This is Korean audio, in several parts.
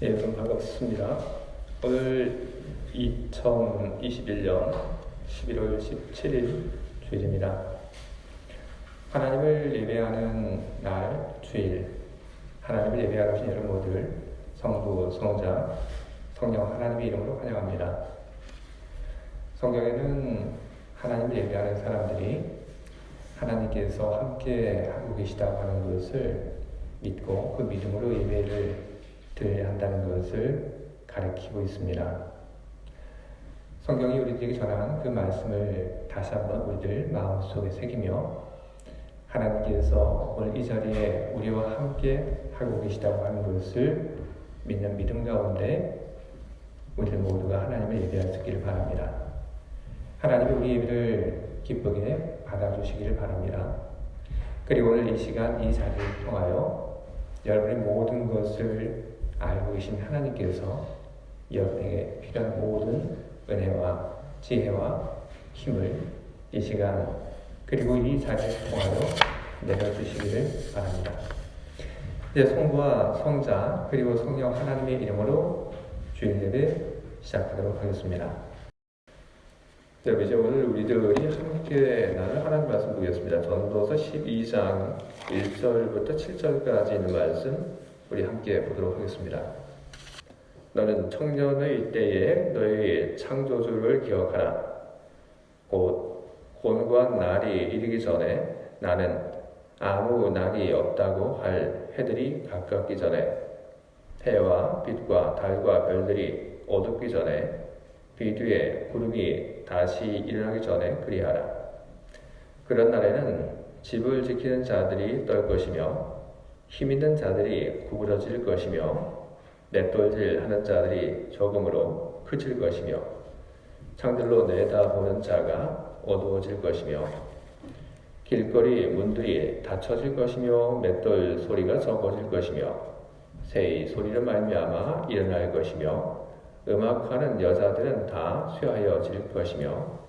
예, 여러분 반갑습니다. 오늘 2021년 11월 17일 주일입니다. 하나님을 예배하는 날 주일, 하나님을 예배하러 오신 여러분 모두를 성부, 성자, 성령 하나님의 이름으로 환영합니다. 성경에는 하나님을 예배하는 사람들이 하나님께서 함께 하고 계시다고 하는 것을 믿고 그 믿음으로 예배를 드려야 한다는 것을 가르치고 있습니다. 성경이 우리들에게 전한 그 말씀을 다시 한번 우리들 마음속에 새기며 하나님께서 오늘 이 자리에 우리와 함께 하고 계시다고 하는 것을 믿는 믿음 가운데 우리들 모두가 하나님을 예배할 수 있기를 바랍니다. 하나님이 우리 예배를 기쁘게 받아주시기를 바랍니다. 그리고 오늘 이 시간 이 자리를 통하여 여러분의 모든 것을 알고 계신 하나님께서 여러분에게 필요한 모든 은혜와 지혜와 힘을 이 시간 그리고 이 자리를 통하여 내려주시기를 바랍니다. 이제 성부와 성자 그리고 성령 하나님의 이름으로 주일 예배 시작하도록 하겠습니다. 여러분, 이제 오늘 우리들이 함께 나눌 하나님 말씀 보겠습니다. 전도서 12장 1절부터 7절까지 있는 말씀 우리 함께 보도록 하겠습니다. 너는 청년의 때에 너의 창조주를 기억하라. 곧 곤고한 날이 이르기 전에 나는 아무 날이 없다고 할 해들이 가깝기 전에 해와 빛과 달과 별들이 어둡기 전에 비 뒤에 구름이 다시 일어나기 전에 그리하라. 그런 날에는 집을 지키는 자들이 떨 것이며 힘있는 자들이 구부러질 것이며 맷돌질 하는 자들이 조금으로 그칠 것이며 창들로 내다보는 자가 어두워질 것이며 길거리 문들이 닫혀질 것이며 맷돌 소리가 적어질 것이며 새의 소리로 말미암아 일어날 것이며 음악하는 여자들은 다 쇠하여질 것이며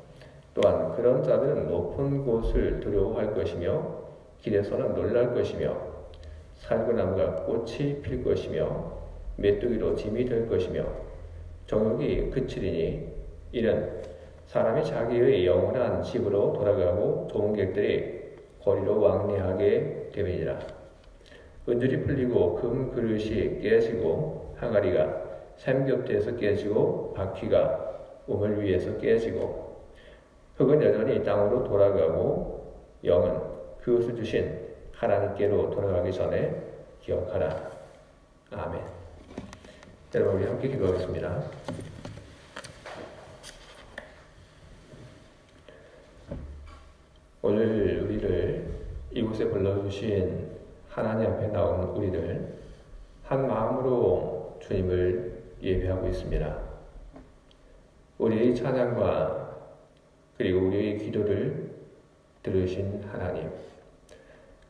또한 그런 자들은 높은 곳을 두려워할 것이며 길에서는 놀랄 것이며 살구나무가 꽃이 필 것이며 메뚜기로 짐이 될 것이며 정욕이 그치리니 이는 사람이 자기의 영원한 집으로 돌아가고 동객들이 거리로 왕래하게 됨이니라. 은줄이 풀리고 금 그릇이 깨지고 항아리가 샘곁에서 깨지고 바퀴가 우물 위에서 깨지고 흙은 여전히 땅으로 돌아가고 영은 그것을 주신 하나님께로 돌아가기 전에 기억하라. 아멘. 여러분, 우리 함께 기도하겠습니다. 오늘 우리를 이곳에 불러주신 하나님 앞에 나온 우리들 한 마음으로 주님을 예배하고 있습니다. 우리의 찬양과 그리고 우리의 기도를 들으신 하나님,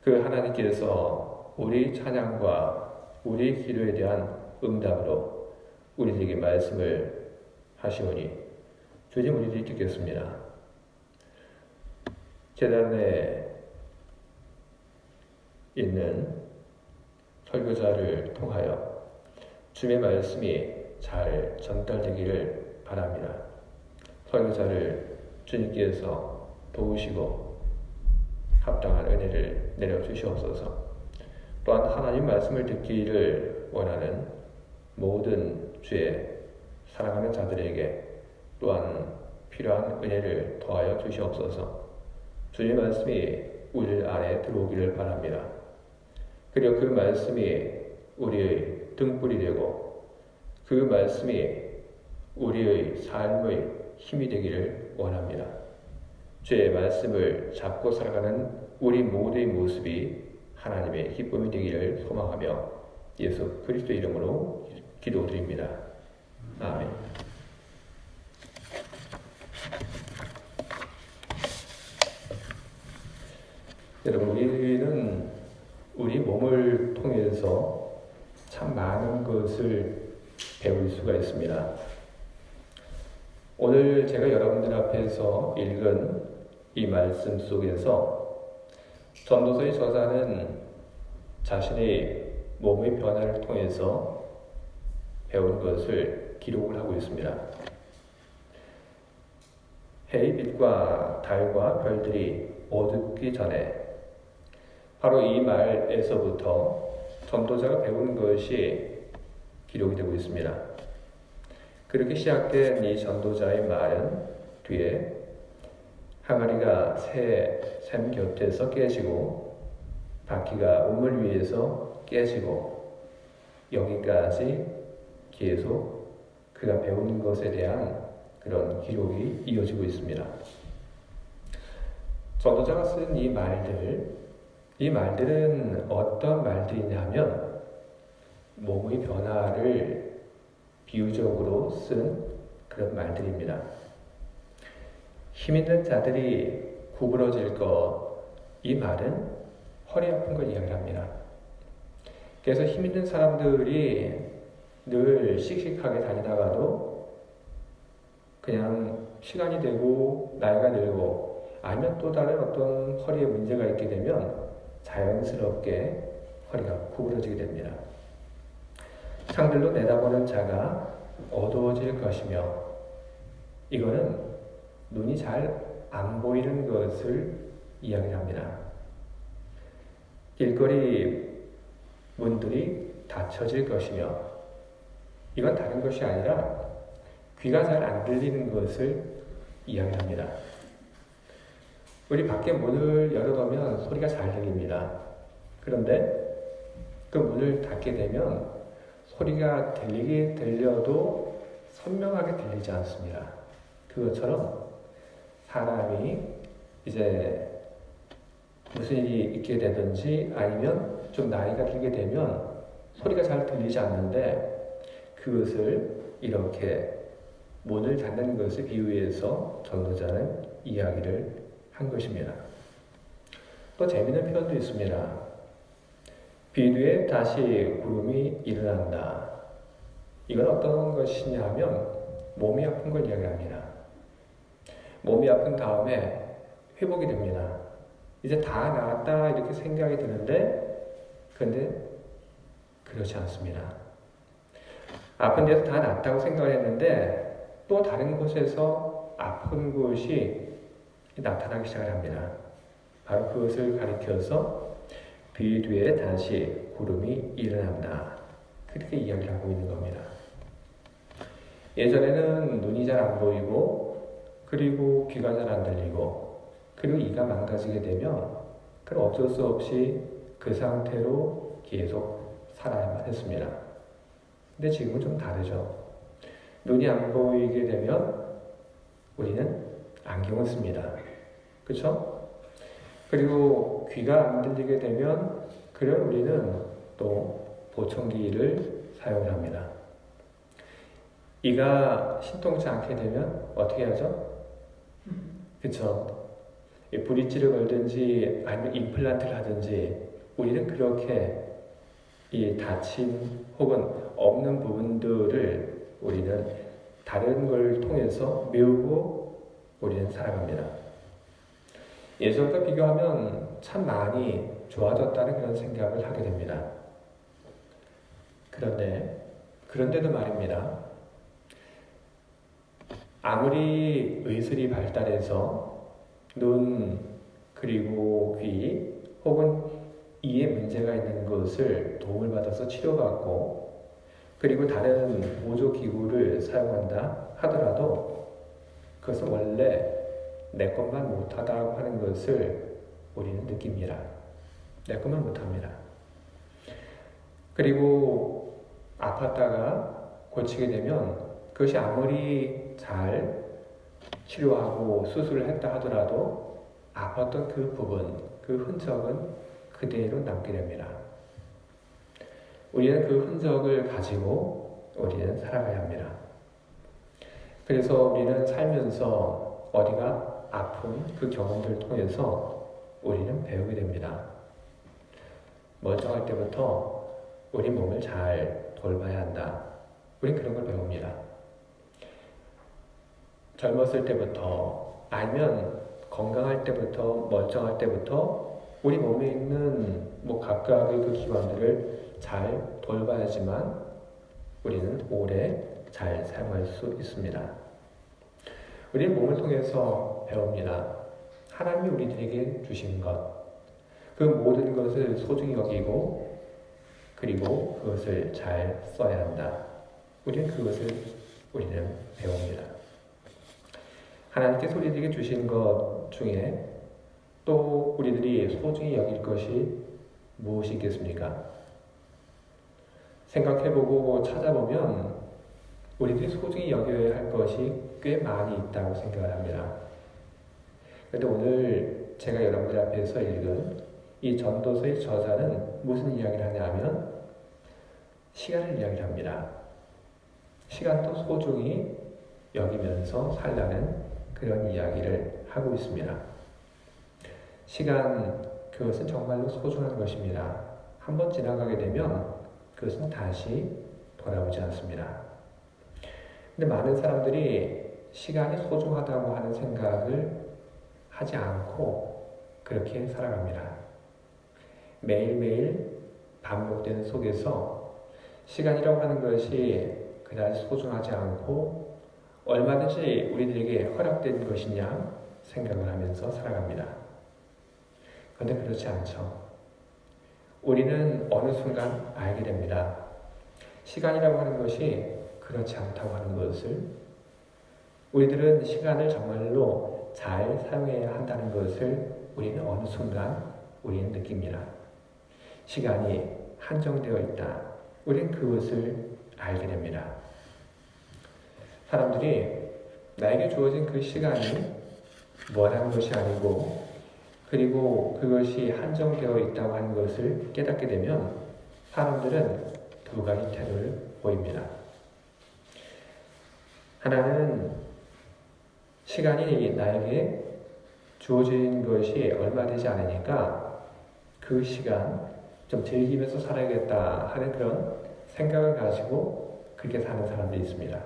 그 하나님께서 우리 찬양과 우리 기도에 대한 응답으로 우리에게 말씀을 하시오니 주님 우리들이 듣겠습니다. 제단에 있는 설교자를 통하여 주님의 말씀이 잘 전달되기를 바랍니다. 설교자를 주님께서 도우시고 합당한 은혜를 내려주시옵소서. 또한 하나님 말씀을 듣기를 원하는 모든 주의 사랑하는 자들에게 또한 필요한 은혜를 더하여 주시옵소서. 주님 말씀이 우리 안에 들어오기를 바랍니다. 그리고 그 말씀이 우리의 등불이 되고 그 말씀이 우리의 삶의 힘이 되기를 원합니다. 주의 말씀을 잡고 살아가는 우리 모두의 모습이 하나님의 기쁨이 되기를 소망하며 예수 그리스도 이름으로 기도드립니다. 아멘. 여러분, 우리는 우리 몸을 통해서 참 많은 것을 배울 수가 있습니다. 오늘 제가 여러분들 앞에서 읽은 이 말씀 속에서 전도서의 저자는 자신의 몸의 변화를 통해서 배운 것을 기록을 하고 있습니다. 해의 빛과 달과 별들이 어둡기 전에, 바로 이 말에서부터 전도자가 배운 것이 기록이 되고 있습니다. 그렇게 시작된 이 전도자의 말은 뒤에 항아리가 샘 곁에서 깨지고 바퀴가 우물 위에서 깨지고, 여기까지 계속 그가 배운 것에 대한 그런 기록이 이어지고 있습니다. 전도자가 쓴 이 말들은 어떤 말들이냐면 몸의 변화를 비유적으로 쓴 그런 말들입니다. 힘 있는 자들이 구부러질 것, 이 말은 허리 아픈 걸 이야기합니다. 그래서 힘 있는 사람들이 늘 씩씩하게 다니다가도 그냥 시간이 되고 나이가 들고 아니면 또 다른 어떤 허리에 문제가 있게 되면 자연스럽게 허리가 구부러지게 됩니다. 상들로 내다보는 자가 어두워질 것이며, 이거는 눈이 잘 안 보이는 것을 이야기합니다. 길거리 문들이 닫혀질 것이며, 이건 다른 것이 아니라 귀가 잘 안 들리는 것을 이야기합니다. 우리 밖에 문을 열어놓으면 소리가 잘 들립니다. 그런데 그 문을 닫게 되면 소리가 들려도 선명하게 들리지 않습니다. 그것처럼 사람이 이제 무슨 일이 있게 되든지 아니면 좀 나이가 들게 되면 소리가 잘 들리지 않는데, 그것을 이렇게 문을 닫는 것을 비유해서 전도자는 이야기를 한 것입니다. 또 재미있는 표현도 있습니다. 비 뒤에 다시 구름이 일어난다. 이건 어떤 것이냐 하면 몸이 아픈 걸 이야기합니다. 몸이 아픈 다음에 회복이 됩니다. 이제 다 나았다 이렇게 생각이 드는데, 그런데 그렇지 않습니다. 아픈 데서 다 낫다고 생각을 했는데 또 다른 곳에서 아픈 곳이 나타나기 시작을 합니다. 바로 그것을 가리켜서 비 뒤에 다시 구름이 일어난다, 그렇게 이야기를 하고 있는 겁니다. 예전에는 눈이 잘 안 보이고, 그리고 귀가 잘 안 들리고, 그리고 이가 망가지게 되면 그럼 어쩔 수 없이 그 상태로 계속 살아야만 했습니다. 근데 지금은 좀 다르죠. 눈이 안 보이게 되면 우리는 안경을 씁니다. 그렇죠? 그리고 귀가 안 들리게 되면 그럼 우리는 또 보청기를 사용합니다. 이가 신통치 않게 되면 어떻게 하죠? 그렇죠? 브릿지를 걸든지 아니면 임플란트를 하든지, 우리는 그렇게 이 다친 혹은 없는 부분들을 우리는 다른 걸 통해서 메우고 우리는 살아갑니다. 예전과 비교하면 참 많이 좋아졌다는 그런 생각을 하게 됩니다. 그런데도 말입니다. 아무리 의술이 발달해서 눈 그리고 귀 혹은 이에 문제가 있는 것을 도움을 받아서 치료받고, 그리고 다른 보조기구를 사용한다 하더라도 그것은 원래 내 것만 못하다고 하는 것을 우리는 느낍니다. 내 것만 못합니다. 그리고 아팠다가 고치게 되면 그것이 아무리 잘 치료하고 수술을 했다 하더라도 아팠던 그 부분, 그 흔적은 그대로 남게 됩니다. 우리는 그 흔적을 가지고 우리는 살아가야 합니다. 그래서 우리는 살면서 어디가 아픈 그 경험들을 통해서 우리는 배우게 됩니다. 멀쩡할 때부터 우리 몸을 잘 돌봐야 한다. 우리는 그런 걸 배웁니다. 젊었을 때부터 아니면 건강할 때부터, 멀쩡할 때부터 우리 몸에 있는 각각의 그 기관들을 잘 돌봐야지만 우리는 오래 잘 사용할 수 있습니다. 우리는 몸을 통해서 배웁니다. 하나님이 우리들에게 주신 것, 그 모든 것을 소중히 여기고 그리고 그것을 잘 써야 한다. 우리는 배웁니다. 하나님께서 우리들에게 주신 것 중에 또 우리들이 소중히 여길 것이 무엇이 있겠습니까? 생각해보고 찾아보면 우리들이 소중히 여겨야 할 것이 꽤 많이 있다고 생각을 합니다. 그런데 오늘 제가 여러분들 앞에서 읽은 이 전도서의 저자는 무슨 이야기를 하냐면 시간을 이야기를 합니다. 시간도 소중히 여기면서 살라는 그런 이야기를 하고 있습니다. 시간, 그것은 정말로 소중한 것입니다. 한번 지나가게 되면 그것은 다시 돌아오지 않습니다. 근데 많은 사람들이 시간이 소중하다고 하는 생각을 하지 않고 그렇게 살아갑니다. 매일매일 반복되는 속에서 시간이라고 하는 것이 그다지 소중하지 않고 얼마든지 우리들에게 허락된 것이냐 생각을 하면서 살아갑니다. 그런데 그렇지 않죠. 우리는 어느 순간 알게 됩니다. 시간이라고 하는 것이 그렇지 않다고 하는 것을, 우리들은 시간을 정말로 잘 사용해야 한다는 것을 우리는 어느 순간 우리는 느낍니다. 시간이 한정되어 있다. 우리는 그것을 알게 됩니다. 사람들이 나에게 주어진 그 시간이 무한한 것이 아니고 그리고 그것이 한정되어 있다고 하는 것을 깨닫게 되면 사람들은 두 가지 태도를 보입니다. 하나는 시간이 나에게 주어진 것이 얼마 되지 않으니까 그 시간 좀 즐기면서 살아야겠다 하는 그런 생각을 가지고 그렇게 사는 사람들이 있습니다.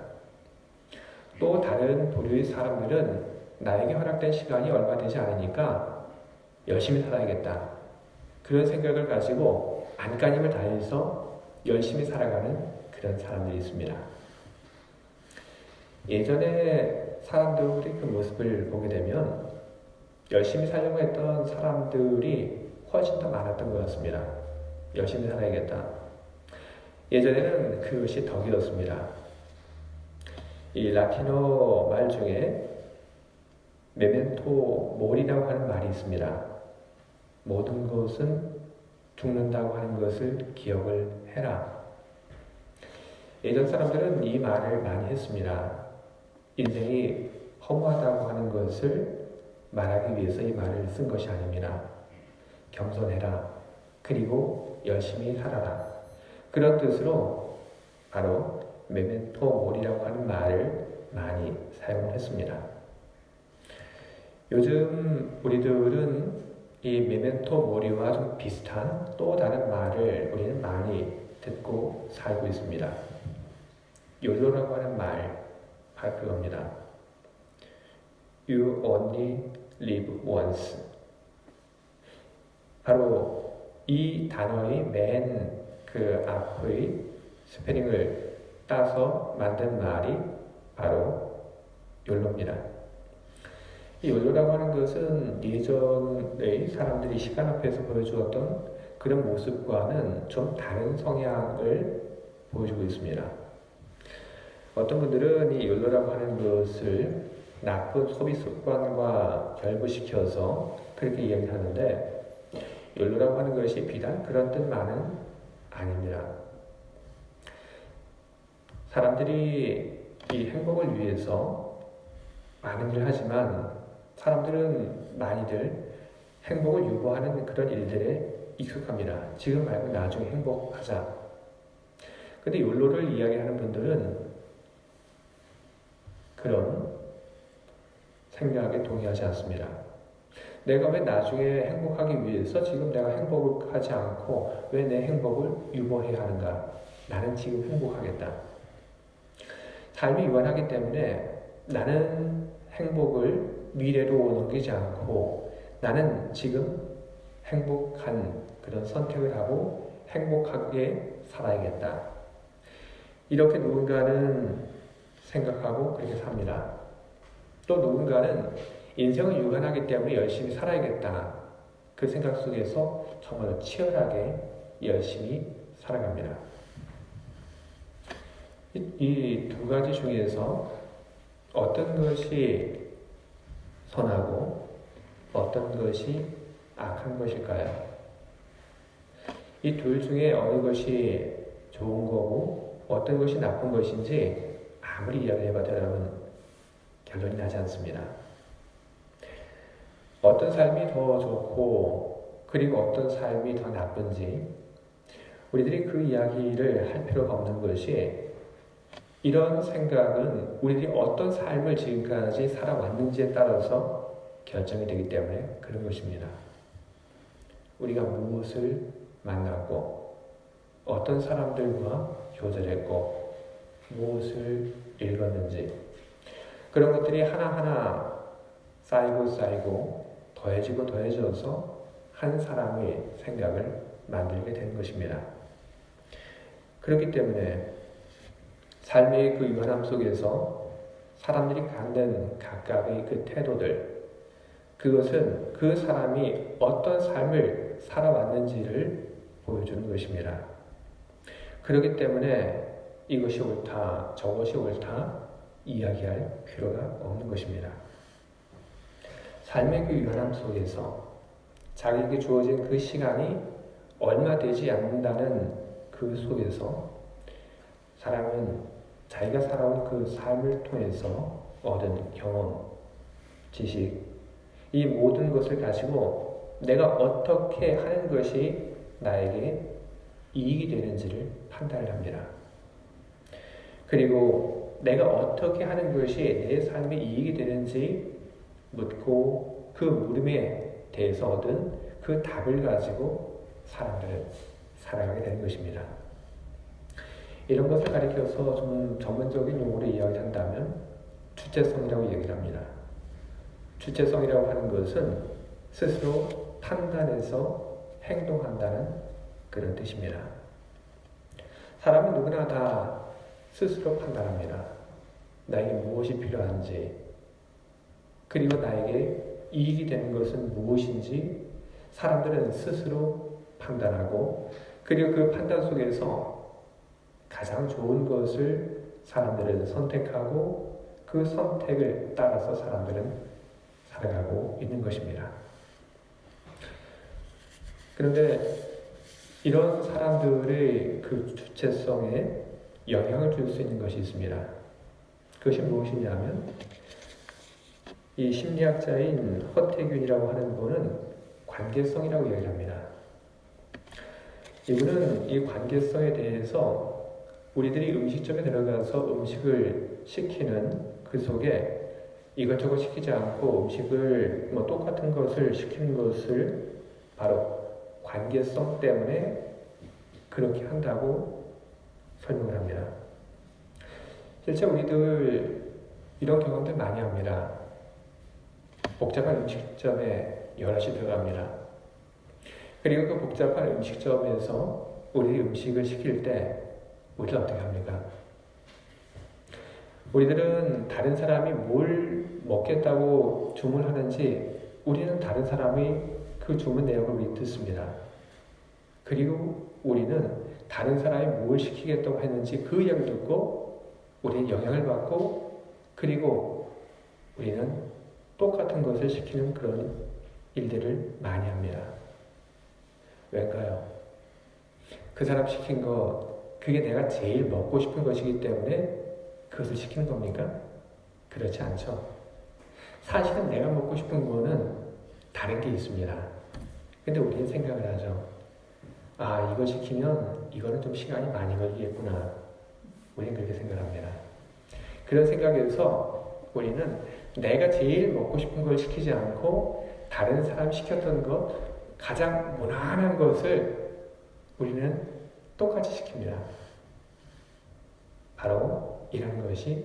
또 다른 부류의 사람들은 나에게 허락된 시간이 얼마 되지 않으니까 열심히 살아야겠다. 그런 생각을 가지고 안간힘을 다해서 열심히 살아가는 그런 사람들이 있습니다. 예전에 사람들이 그 모습을 보게 되면 열심히 살려고 했던 사람들이 훨씬 더 많았던 것 같습니다. 열심히 살아야겠다. 예전에는 그것이 더 길었습니다. 이 라틴어 말 중에 메멘토 모리라고 하는 말이 있습니다. 모든 것은 죽는다고 하는 것을 기억을 해라. 예전 사람들은 이 말을 많이 했습니다. 인생이 허무하다고 하는 것을 말하기 위해서 이 말을 쓴 것이 아닙니다. 겸손해라. 그리고 열심히 살아라. 그런 뜻으로 바로 메멘토 모리라고 하는 말을 많이 사용을 했습니다. 요즘 우리들은 이 메멘토 모리와 좀 비슷한 또 다른 말을 우리는 많이 듣고 살고 있습니다. 욜로라고 하는 말, 바로 그겁니다. You only live once. 바로 이 단어의 맨 그 앞의 스페링을 따서 만든 말이 바로 욜로입니다. 이 욜로라고 하는 것은 예전의 사람들이 시간 앞에서 보여주었던 그런 모습과는 좀 다른 성향을 보여주고 있습니다. 어떤 분들은 이 욜로라고 하는 것을 나쁜 소비 습관과 결부시켜서 그렇게 이야기하는데 욜로라고 하는 것이 비단 그런 뜻만은 아닙니다. 사람들이 이 행복을 위해서 많은 일을 하지만 사람들은 많이들 행복을 유보하는 그런 일들에 익숙합니다. 지금 말고 나중에 행복하자. 근데 욜로를 이야기하는 분들은 그런 생각에 동의하지 않습니다. 내가 왜 나중에 행복하기 위해서 지금 내가 행복을 하지 않고 왜 내 행복을 유보해야 하는가? 나는 지금 행복하겠다. 삶이 유한하기 때문에 나는 행복을 미래로 넘기지 않고 나는 지금 행복한 그런 선택을 하고 행복하게 살아야겠다. 이렇게 누군가는 생각하고 그렇게 삽니다. 또 누군가는 인생은 유한하기 때문에 열심히 살아야겠다. 그 생각 속에서 정말 치열하게 열심히 살아갑니다. 이 두 가지 중에서 어떤 것이 선하고 어떤 것이 악한 것일까요? 이 둘 중에 어느 것이 좋은 거고 어떤 것이 나쁜 것인지 아무리 이야기해봐도 여러분 결론이 나지 않습니다. 어떤 삶이 더 좋고 그리고 어떤 삶이 더 나쁜지 우리들이 그 이야기를 할 필요가 없는 것이 이런 생각은 우리들이 어떤 삶을 지금까지 살아왔는지에 따라서 결정이 되기 때문에 그런 것입니다. 우리가 무엇을 만났고 어떤 사람들과 교제했고 무엇을 읽었는지 그런 것들이 하나하나 쌓이고 더해지고 더해져서 한 사람의 생각을 만들게 된 것입니다. 그렇기 때문에 삶의 그 유한함 속에서 사람들이 갖는 각각의 그 태도들, 그것은 그 사람이 어떤 삶을 살아왔는지를 보여주는 것입니다. 그렇기 때문에 이것이 옳다, 저것이 옳다 이야기할 필요가 없는 것입니다. 삶의 그 유한함 속에서 자기에게 주어진 그 시간이 얼마 되지 않는다는 그 속에서 사람은 자기가 살아온 그 삶을 통해서 얻은 경험, 지식, 이 모든 것을 가지고 내가 어떻게 하는 것이 나에게 이익이 되는지를 판단을 합니다. 그리고 내가 어떻게 하는 것이 내 삶에 이익이 되는지 묻고 그 물음에 대해서 얻은 그 답을 가지고 사람들은 살아가게 되는 것입니다. 이런 것을 가리켜서 좀 전문적인 용어로 이야기한다면 주체성이라고 얘기를 합니다. 주체성이라고 하는 것은 스스로 판단해서 행동한다는 그런 뜻입니다. 사람은 누구나 다 스스로 판단합니다. 나에게 무엇이 필요한지, 그리고 나에게 이익이 되는 것은 무엇인지 사람들은 스스로 판단하고, 그리고 그 판단 속에서 가장 좋은 것을 사람들은 선택하고 그 선택을 따라서 사람들은 살아가고 있는 것입니다. 그런데 이런 사람들의 그 주체성에 영향을 줄 수 있는 것이 있습니다. 그것이 무엇이냐면 이 심리학자인 허태균이라고 하는 분은 관계성이라고 얘기를 합니다. 이분은 이 관계성에 대해서 우리들이 음식점에 들어가서 음식을 시키는 그 속에 이것저것 시키지 않고 음식을 똑같은 것을 시키는 것을 바로 관계성 때문에 그렇게 한다고 설명을 합니다. 실제 우리들 이런 경험들 많이 합니다. 복잡한 음식점에 여럿이 들어갑니다. 그리고 그 복잡한 음식점에서 우리 음식을 시킬 때 우리는 어떻게 합니까? 우리들은 다른 사람이 뭘 먹겠다고 주문하는지 우리는 다른 사람이 그 주문 내역을 미리 듣습니다. 그리고 우리는 다른 사람이 뭘 시키겠다고 했는지 그 이야기를 듣고 우리는 영향을 받고, 그리고 우리는 똑같은 것을 시키는 그런 일들을 많이 합니다. 왜일까요? 그 사람 시킨 거 그게 내가 제일 먹고 싶은 것이기 때문에 그것을 시키는 겁니까? 그렇지 않죠. 사실은 내가 먹고 싶은 거는 다른 게 있습니다. 근데 우리는 생각을 하죠. 아, 이거 시키면 이거는 좀 시간이 많이 걸리겠구나. 우리는 그렇게 생각합니다. 그런 생각에서 우리는 내가 제일 먹고 싶은 걸 시키지 않고 다른 사람 시켰던 것, 가장 무난한 것을 우리는 똑같이 시킵니다. 바로 이런 것이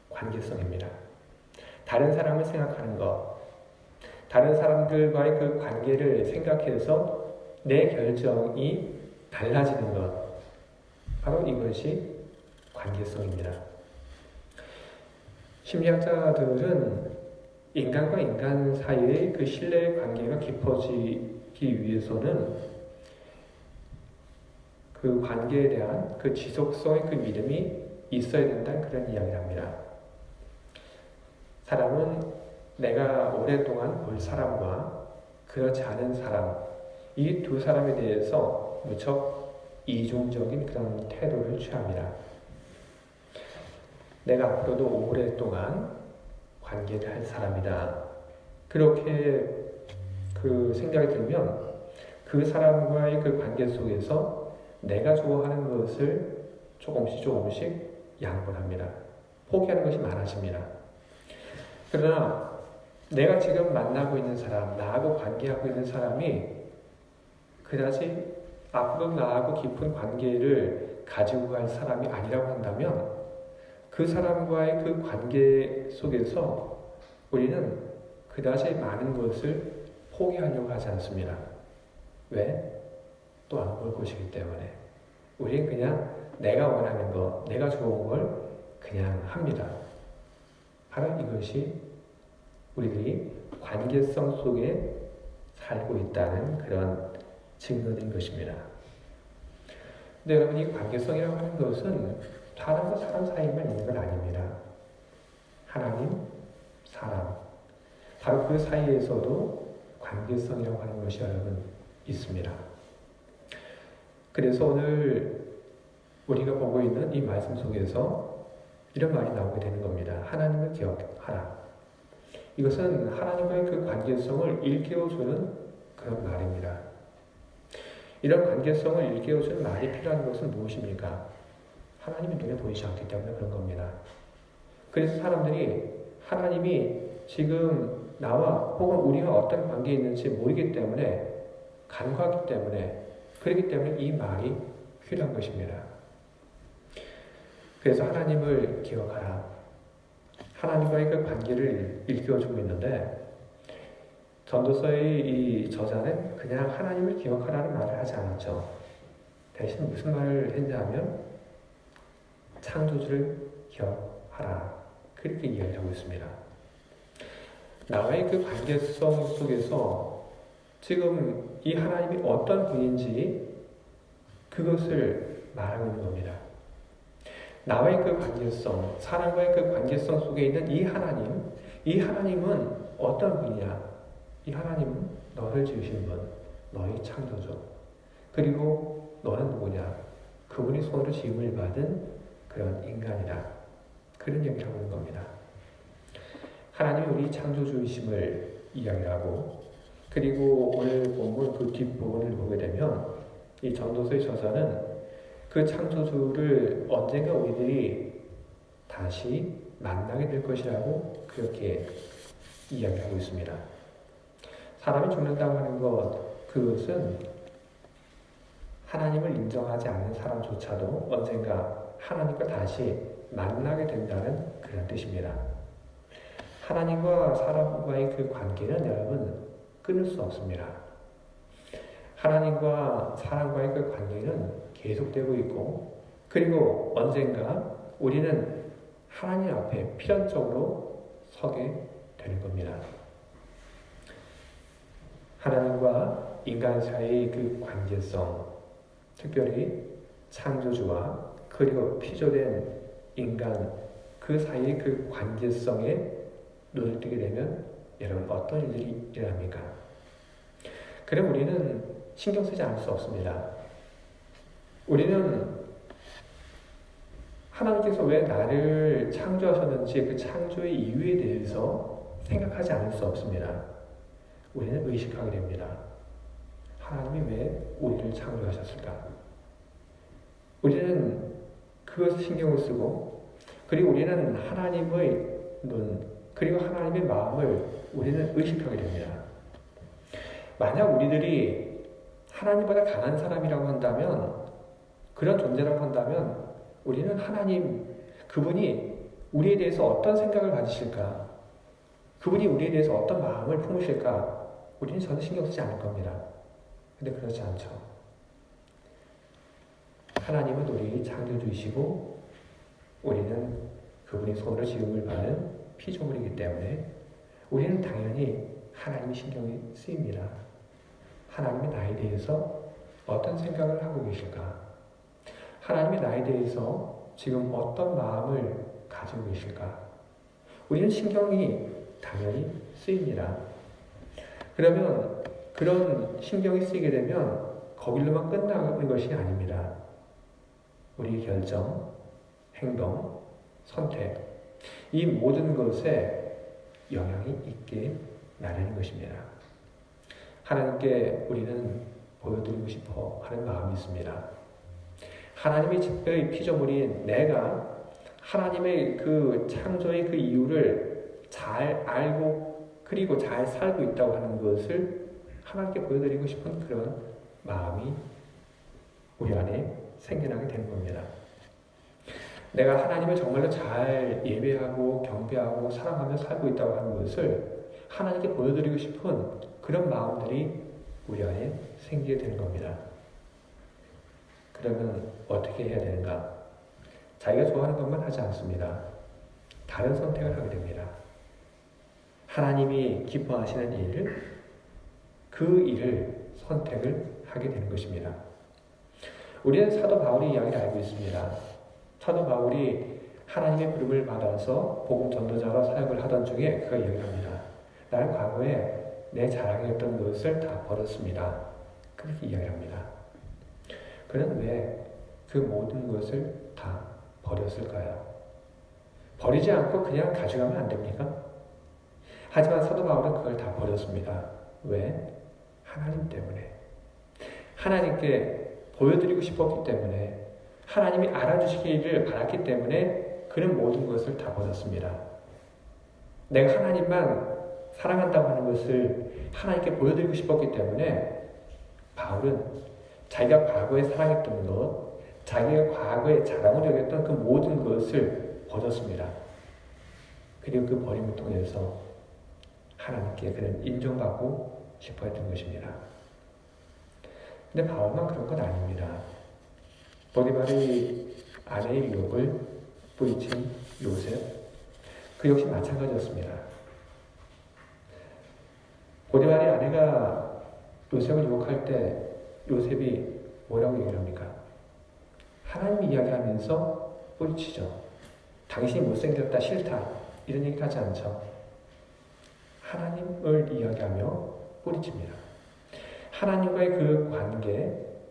관계성입니다. 다른 사람을 생각하는 것, 다른 사람들과의 그 관계를 생각해서 내 결정이 달라지는 것, 바로 이것이 관계성입니다. 심리학자들은 인간과 인간 사이의 그 신뢰의 관계가 깊어지기 위해서는 그 관계에 대한 그 지속성의 그 믿음이 있어야 된다는 그런 이야기를 합니다. 사람은 내가 오랫동안 볼 사람과 그렇지 않은 사람, 이 두 사람에 대해서 무척 이중적인 그런 태도를 취합니다. 내가 앞으로도 오랫동안 관계를 할 사람이다. 그렇게 그 생각이 들면 그 사람과의 그 관계 속에서 내가 좋아하는 것을 조금씩 양보를 합니다. 포기하는 것이 많아집니다. 그러나 내가 지금 만나고 있는 사람, 나하고 관계하고 있는 사람이 그다지 앞으로 나하고 깊은 관계를 가지고 갈 사람이 아니라고 한다면 그 사람과의 그 관계 속에서 우리는 그다지 많은 것을 포기하려고 하지 않습니다. 왜? 또 안 볼 것이기 때문에. 우리는 그냥 내가 원하는 것, 내가 좋은 걸 그냥 합니다. 바로 이것이 우리들이 관계성 속에 살고 있다는 그런 증거인 것입니다. 근데 여러분, 이 관계성이라고 하는 것은 사람과 사람 사이에만 있는 건 아닙니다. 하나님, 사람, 바로 그 사이에서도 관계성이라고 하는 것이 여러분 있습니다. 그래서 오늘 우리가 보고 있는 이 말씀 속에서 이런 말이 나오게 되는 겁니다. 하나님을 기억하라. 이것은 하나님과의 그 관계성을 일깨워주는 그런 말입니다. 이런 관계성을 일깨워주는 말이 필요한 것은 무엇입니까? 하나님이 눈에 보이지 않기 때문에 그런 겁니다. 그래서 사람들이 하나님이 지금 나와 혹은 우리와 어떤 관계에 있는지 모르기 때문에 간과하기 때문에 그렇기 때문에 이 말이 필요한 것입니다. 그래서 하나님을 기억하라. 하나님과의 그 관계를 일깨워주고 있는데 전도서의 이 저자는 그냥 하나님을 기억하라는 말을 하지 않았죠. 대신 무슨 말을 했냐면 창조주를 기억하라. 그렇게 이야기를 하고 있습니다. 나와의 그 관계성 속에서 지금 이 하나님이 어떤 분인지 그것을 말하고 있는 겁니다. 나와의 그 관계성, 사람과의 그 관계성 속에 있는 이 하나님은 어떤 분이냐? 이 하나님은 너를 지으신 분, 너의 창조주. 그리고 너는 누구냐? 그분이 손으로 지음을 받은 그런 인간이다. 그런 얘기를 하고 있는 겁니다. 하나님이 우리 창조주이심을 이야기하고, 그리고 오늘 본문 그 뒷부분을 보게 되면 이 전도서의 저자는 그 창조주를 언젠가 우리들이 다시 만나게 될 것이라고 그렇게 이야기하고 있습니다. 사람이 죽는다고 하는 것, 그것은 하나님을 인정하지 않는 사람조차도 언젠가 하나님과 다시 만나게 된다는 그런 뜻입니다. 하나님과 사람과의 그 관계는 여러분 끊을 수 없습니다. 하나님과 사람과의 그 관계는 계속되고 있고, 그리고 언젠가 우리는 하나님 앞에 필연적으로 서게 되는 겁니다. 하나님과 인간 사이의 그 관계성, 특별히 창조주와 그리고 피조된 인간 그 사이의 그 관계성에 눈을 뜨게 되면 여러분 어떤 일들이 일어납니까? 그럼 우리는 신경 쓰지 않을 수 없습니다. 우리는 하나님께서 왜 나를 창조하셨는지 그 창조의 이유에 대해서 생각하지 않을 수 없습니다. 우리는 의식하게 됩니다. 하나님이 왜 우리를 창조하셨을까? 우리는 그것을 신경을 쓰고, 그리고 우리는 하나님의 눈, 그리고 하나님의 마음을 우리는 의식하게 됩니다. 만약 우리들이 하나님보다 강한 사람이라고 한다면, 그런 존재라고 한다면 우리는 하나님, 그분이 우리에 대해서 어떤 생각을 가지실까? 그분이 우리에 대해서 어떤 마음을 품으실까? 우리는 전혀 신경 쓰지 않을 겁니다. 근데 그렇지 않죠. 하나님은 우리 창조주이시고 우리는 그분이 손으로 지음을 받은 피조물이기 때문에 우리는 당연히 하나님의 신경이 쓰입니다. 하나님이 나에 대해서 어떤 생각을 하고 계실까? 하나님이 나에 대해서 지금 어떤 마음을 가지고 계실까? 우리는 신경이 당연히 쓰입니다. 그러면 그런 신경이 쓰이게 되면 거길로만 끝나는 것이 아닙니다. 우리의 결정, 행동, 선택, 이 모든 것에 영향이 있게 나르는 것입니다. 하나님께 우리는 보여드리고 싶어 하는 마음이 있습니다. 하나님의 집의 피조물인 내가 하나님의 그 창조의 그 이유를 잘 알고 그리고 잘 살고 있다고 하는 것을 하나님께 보여드리고 싶은 그런 마음이 우리 안에 생겨나게 되는 겁니다. 내가 하나님을 정말로 잘 예배하고 경배하고 사랑하며 살고 있다고 하는 것을 하나님께 보여드리고 싶은 그런 마음들이 우리 안에 생기게 되는 겁니다. 그러면 어떻게 해야 되는가? 자기가 좋아하는 것만 하지 않습니다. 다른 선택을 하게 됩니다. 하나님이 기뻐하시는 일, 그 일을 선택을 하게 되는 것입니다. 우리는 사도 바울의 이야기를 알고 있습니다. 사도 바울이 하나님의 부름을 받아서 복음 전도자로 사역을 하던 중에 그가 이야기합니다. 나는 과거에 내 자랑이었던 것을 다 버렸습니다. 그렇게 이야기합니다. 그는 왜 그 모든 것을 다 버렸을까요? 버리지 않고 그냥 가져가면 안 됩니까? 하지만 사도 바울은 그걸 다 버렸습니다. 왜? 하나님 때문에. 하나님께 보여드리고 싶었기 때문에, 하나님이 알아주시기를 바랐기 때문에 그는 모든 것을 다 버렸습니다. 내가 하나님만 사랑한다고 하는 것을 하나님께 보여드리고 싶었기 때문에 바울은 자기가 과거에 사랑했던 것, 자기가 과거에 자랑을 여겼던 그 모든 것을 버렸습니다. 그리고 그 버림을 통해서 하나님께 그는 인정받고 싶어 했던 것입니다. 근데 바울만 그런 건 아닙니다. 보디발의 아내의 유혹을 뿌리친 요셉, 그 역시 마찬가지였습니다. 보디발의 아내가 요셉을 유혹할 때 요셉이 뭐라고 얘기를 합니까? 하나님 이야기하면서 뿌리치죠. 당신이 못생겼다, 싫다 이런 얘기 하지 않죠. 하나님을 이야기하며 뿌리칩니다. 하나님과의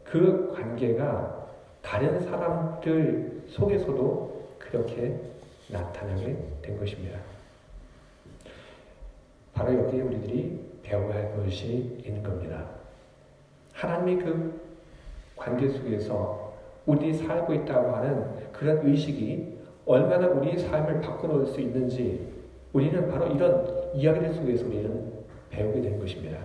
그 관계가 다른 사람들 속에서도 그렇게 나타나게 된 것입니다. 바로 여기에 우리들이 배워야 할 것이 있는 겁니다. 하나님의 그 관계 속에서 우리들이 살고 있다고 하는 그런 의식이 얼마나 우리의 삶을 바꿔놓을 수 있는지 우리는 바로 이런 이야기들 속에서 우리는 배우게 된 것입니다.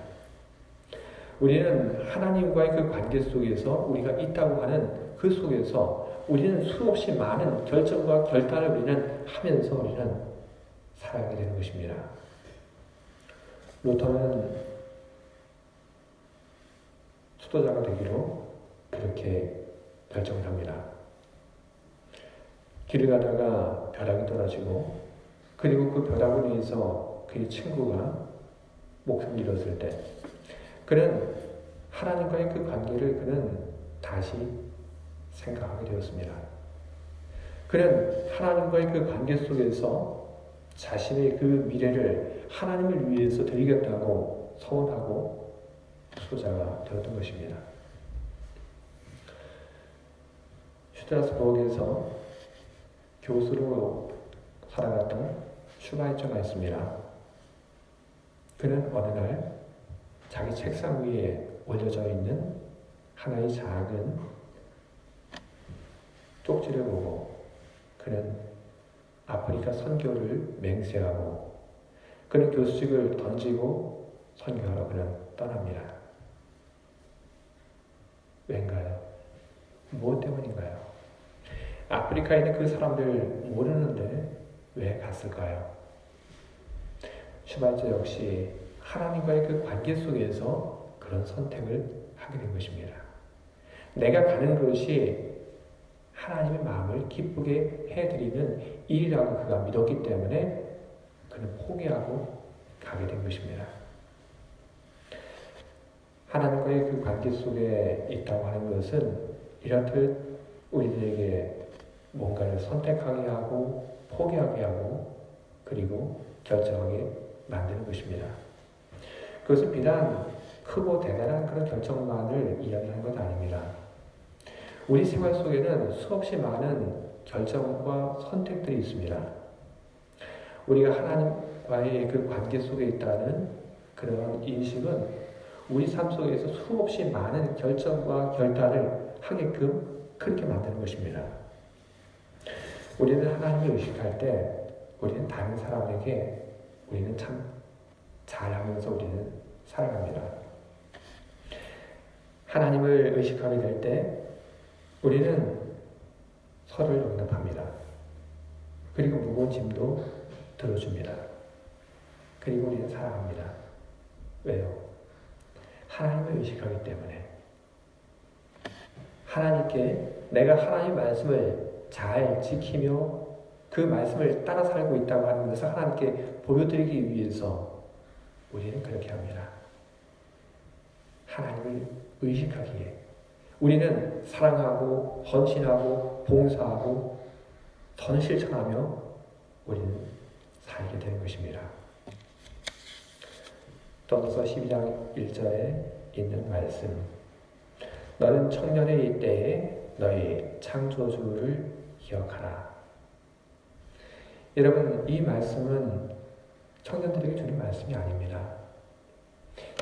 우리는 하나님과의 그 관계 속에서 우리가 있다고 하는 그 속에서 우리는 수없이 많은 결정과 결단을 우리는 하면서 우리는 살아가게 되는 것입니다. 루터는 수도자가 되기로 그렇게 결정을 합니다. 길을 가다가 벼락이 떨어지고 그리고 그 벼락을 위해서 그의 친구가 목숨을 잃었을 때 그는 하나님과의 그 관계를 그는 다시 생각하게 되었습니다. 그는 하나님과의 그 관계 속에서 자신의 그 미래를 하나님을 위해서 드리겠다고 서원하고 수도자가 되었던 것입니다. 슈트라스부르크에서 교수로 살아갔던 슈바이처가 있습니다. 그는 어느 날 자기 책상 위에 올려져 있는 하나의 작은 쪽지를 보고 그는 아프리카 선교를 맹세하고 그는 교수직을 던지고 선교하러 그는 떠납니다. 왠가요? 무엇 때문인가요? 아프리카에 있는 그 사람들 모르는데 왜 갔을까요? 슈바이처 역시 하나님과의 그 관계 속에서 그런 선택을 하게 된 것입니다. 내가 가는 것이 하나님의 마음을 기쁘게 해드리는 일이라고 그가 믿었기 때문에 그는 포기하고 가게 된 것입니다. 하나님과의 그 관계 속에 있다고 하는 것은 이렇듯 우리들에게 뭔가를 선택하게 하고 포기하게 하고 그리고 결정하게 만드는 것입니다. 그것은 비단 크고 대단한 그런 결정만을 이야기하는 것 아닙니다. 우리 생활 속에는 수없이 많은 결정과 선택들이 있습니다. 우리가 하나님과의 그 관계 속에 있다는 그런 인식은 우리 삶 속에서 수없이 많은 결정과 결단을 하게끔 그렇게 만드는 것입니다. 우리는 하나님을 의식할 때 우리는 다른 사람에게 우리는 참 잘하면서 우리는 살아갑니다. 하나님을 의식하게 될 때 우리는 서로를 용납합니다. 그리고 무거운 짐도 들어줍니다. 그리고 우리는 사랑합니다. 왜요? 하나님을 의식하기 때문에. 하나님께 내가 하나님의 말씀을 잘 지키며 그 말씀을 따라 살고 있다고 하는 것을 하나님께 보여드리기 위해서 우리는 그렇게 합니다. 하나님을 의식하기에 우리는 사랑하고 헌신하고 봉사하고 선 실천하며 우리는 살게 되는 것입니다. 또서 12장 1절에 있는 말씀, 너는 청년의 때에 너의 창조주를 기억하라. 여러분, 이 말씀은 청년들에게 주는 말씀이 아닙니다.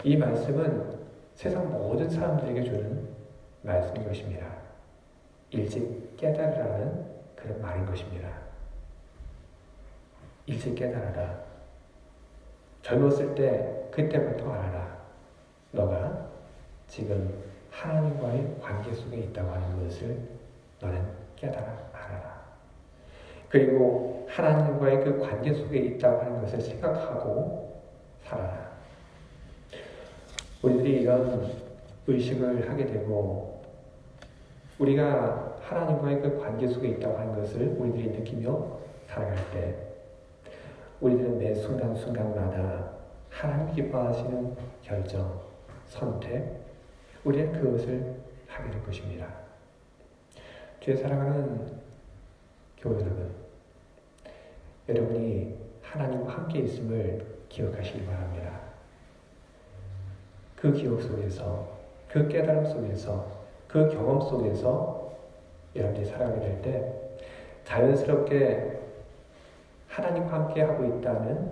이 말씀은 세상 모든 사람들에게 주는 말씀인 것입니다. 일찍 깨달으라는 그런 말인 것입니다. 일찍 깨달아라. 젊었을 때 그때부터 알아라. 너가 지금 하나님과의 관계 속에 있다고 하는 것을 너는 깨달아 알아라. 그리고 하나님과의 그 관계 속에 있다고 하는 것을 생각하고 살아라. 우리들이 이런 의식을 하게 되고 우리가 하나님과의 그 관계 속에 있다고 하는 것을 우리들이 느끼며 살아갈 때 우리들은 매 순간순간마다 하나님 기뻐하시는 결정, 선택, 우리는 그것을 하게 될 것입니다. 주의 사랑하는 교회 여러분, 여러분이 하나님과 함께 있음을 기억하시기 바랍니다. 그 기억 속에서, 그 깨달음 속에서, 그 경험 속에서 여러분이 살아가게 될 때 자연스럽게 하나님과 함께 하고 있다는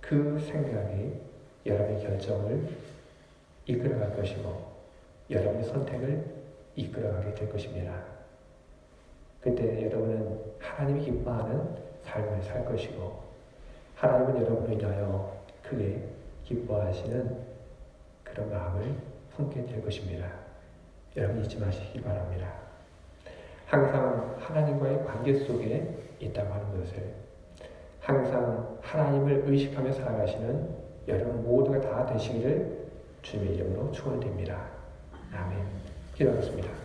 그 생각이 여러분의 결정을 이끌어갈 것이고 여러분의 선택을 이끌어가게 될 것입니다. 그때 여러분은 하나님이 기뻐하는 삶을 살 것이고 하나님은 여러분을 인하여 크게 기뻐하시는 그런 마음을 품게 될 것입니다. 여러분 잊지 마시기 바랍니다. 항상 하나님과의 관계 속에 있다고 하는 것을 항상 하나님을 의식하며 살아가시는 여러분 모두가 다 되시기를 주님의 이름으로 축원드립니다. 아멘. 기도하겠습니다.